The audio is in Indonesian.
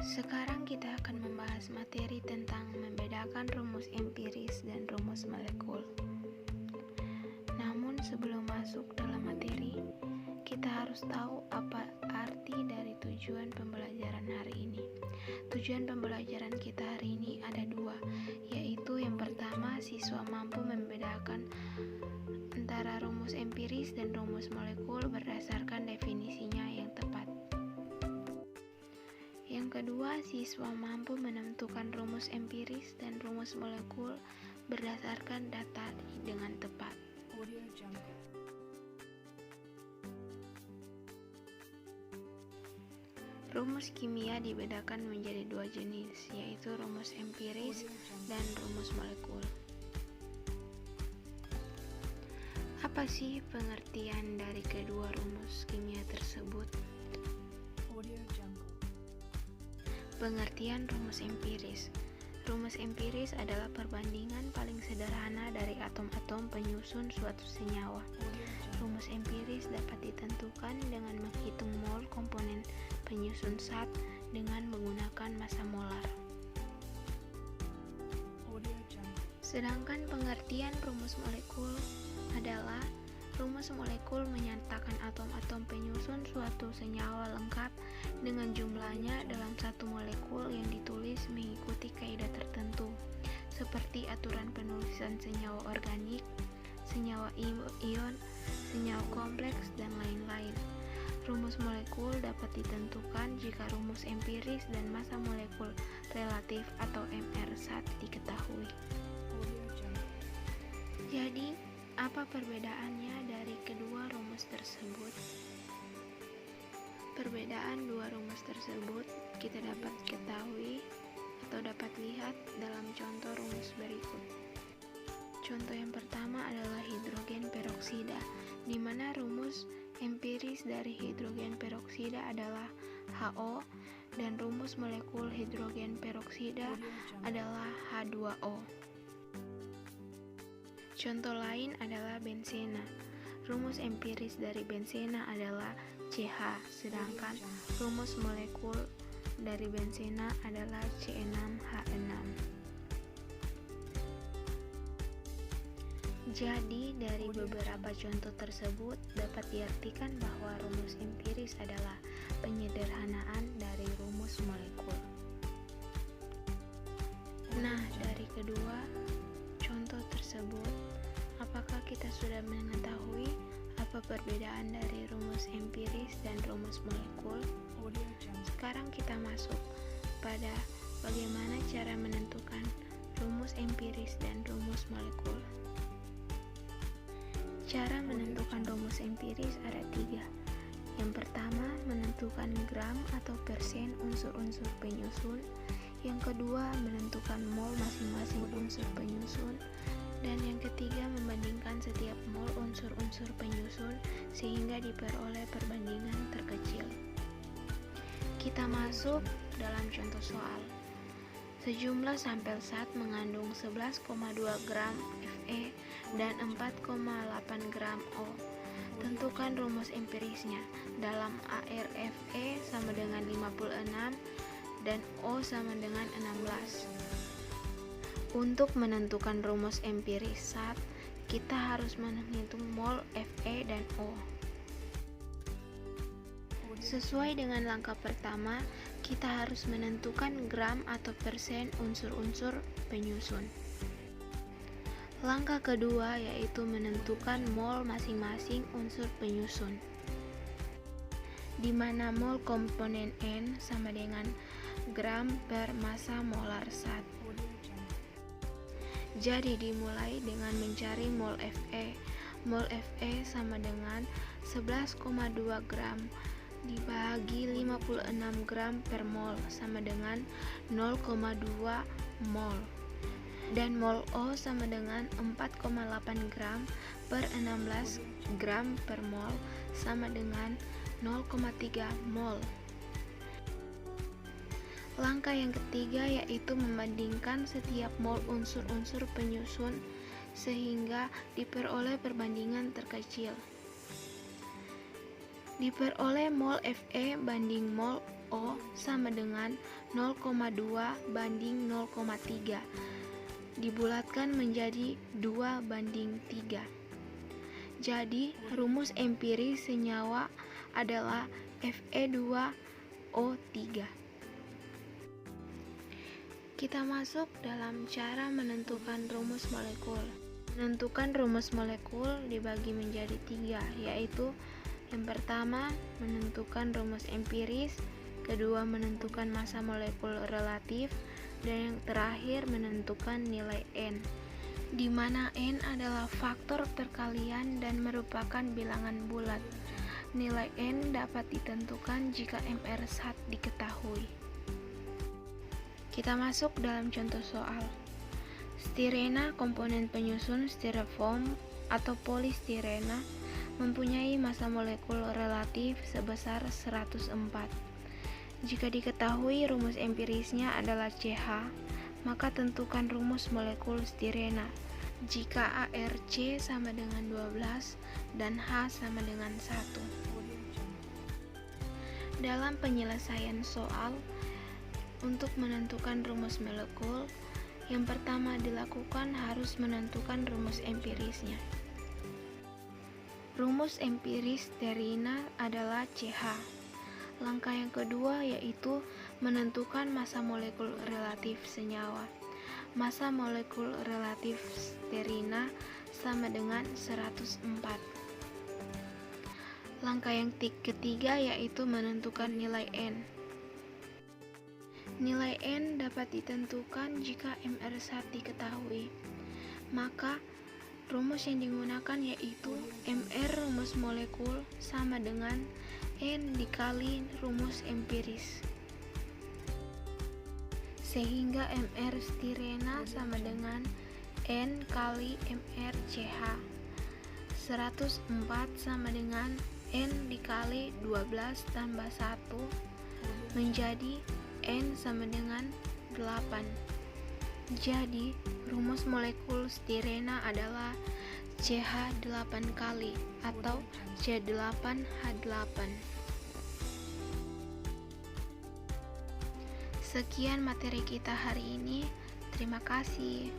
Sekarang kita akan membahas materi tentang membedakan rumus empiris dan rumus molekul. Namun sebelum masuk dalam materi, kita harus tahu apa arti dari tujuan pembelajaran hari ini. Tujuan pembelajaran kita hari ini ada dua, yaitu yang pertama, siswa mampu membedakan antara rumus empiris dan rumus molekul berdasarkan definisinya yang tepat. Yang kedua, siswa mampu menentukan rumus empiris dan rumus molekul berdasarkan data dengan tepat. Rumus kimia dibedakan menjadi dua jenis, yaitu rumus empiris dan rumus molekul. Apa sih pengertian dari kedua rumus kimia tersebut? Pengertian rumus empiris. Rumus empiris adalah perbandingan paling sederhana dari atom-atom penyusun suatu senyawa. Rumus empiris dapat ditentukan dengan menghitung mol komponen penyusun zat dengan menggunakan massa molar. Sedangkan pengertian rumus molekul adalah rumus molekul menyatakan atom-atom penyusun suatu senyawa lengkap dengan jumlahnya dalam satu molekul yang ditulis mengikuti kaidah tertentu, seperti aturan penulisan senyawa organik, senyawa ion, senyawa kompleks, dan lain-lain. Rumus molekul dapat ditentukan jika rumus empiris dan massa molekul relatif atau MR zat diketahui. Jadi, apa perbedaannya dari kedua rumus tersebut? Perbedaan dua rumus tersebut kita dapat ketahui atau dapat lihat dalam contoh rumus berikut. Contoh yang pertama adalah hidrogen peroksida, di mana rumus empiris dari hidrogen peroksida adalah HO dan rumus molekul hidrogen peroksida adalah H2O. Contoh lain adalah bensena. Rumus empiris dari bensena adalah CH, sedangkan rumus molekul dari bensena adalah C6H6. Jadi, dari beberapa contoh tersebut dapat diartikan bahwa rumus empiris adalah penyederhanaan dari rumus molekul. Nah, dari kedua contoh tersebut, apakah kita sudah mengetahui apa perbedaan dari rumus empiris dan rumus molekul? Sekarang kita masuk pada bagaimana cara menentukan rumus empiris dan rumus molekul. Cara menentukan rumus empiris ada tiga. Yang pertama, menentukan gram atau persen unsur-unsur penyusun. Yang kedua, menentukan mol masing-masing unsur penyusun. Dan yang ketiga, membandingkan setiap mol unsur-unsur penyusun sehingga diperoleh perbandingan terkecil. Kita masuk dalam contoh soal. Sejumlah sampel zat mengandung 11,2 gram Fe dan 4,8 gram O. Tentukan rumus empirisnya. Dalam air Fe sama dengan 56 dan O sama dengan 16. Untuk menentukan rumus empiris zat, kita harus menghitung mol Fe dan O. Sesuai dengan langkah pertama, kita harus menentukan gram atau persen unsur-unsur penyusun. Langkah kedua yaitu menentukan mol masing-masing unsur penyusun, di mana mol komponen N sama dengan gram per massa molar zat. Jadi dimulai dengan mencari mol Fe. Mol Fe sama dengan 11,2 gram dibagi 56 gram per mol sama dengan 0,2 mol. Dan mol O sama dengan 4,8 gram per 16 gram per mol sama dengan 0,3 mol. Langkah yang ketiga yaitu membandingkan setiap mol unsur-unsur penyusun sehingga diperoleh perbandingan terkecil. Diperoleh mol Fe banding mol O sama dengan 0,2 banding 0,3 dibulatkan menjadi 2 banding 3. Jadi rumus empiris senyawa adalah Fe2O3. Kita masuk dalam cara menentukan rumus molekul. Menentukan rumus molekul dibagi menjadi 3, yaitu yang pertama menentukan rumus empiris, kedua menentukan massa molekul relatif, dan yang terakhir menentukan nilai N, di mana N adalah faktor perkalian dan merupakan bilangan bulat. Nilai N dapat ditentukan jika MR1 diketahui. Kita masuk dalam contoh soal. Stirena, komponen penyusun styrofoam atau polistirena, mempunyai massa molekul relatif sebesar 104. Jika diketahui rumus empirisnya adalah CH, maka tentukan rumus molekul stirena jika ARC sama dengan 12 dan H sama dengan 1. Dalam penyelesaian soal, untuk menentukan rumus molekul, yang pertama dilakukan harus menentukan rumus empirisnya. Rumus empiris sterina adalah CH. Langkah yang kedua yaitu menentukan massa molekul relatif senyawa. Massa molekul relatif sterina sama dengan 104. Langkah yang ketiga yaitu menentukan nilai N. Nilai N dapat ditentukan jika MR1 diketahui. Maka rumus yang digunakan yaitu MR rumus molekul sama dengan N dikali rumus empiris. Sehingga MR stirena sama dengan N kali MR CH. 104 sama dengan N dikali 12 tambah 1 menjadi N sama dengan 8. Jadi, rumus molekul stirena adalah CH 8 kali atau C8H8. Sekian materi kita hari ini. Terima kasih.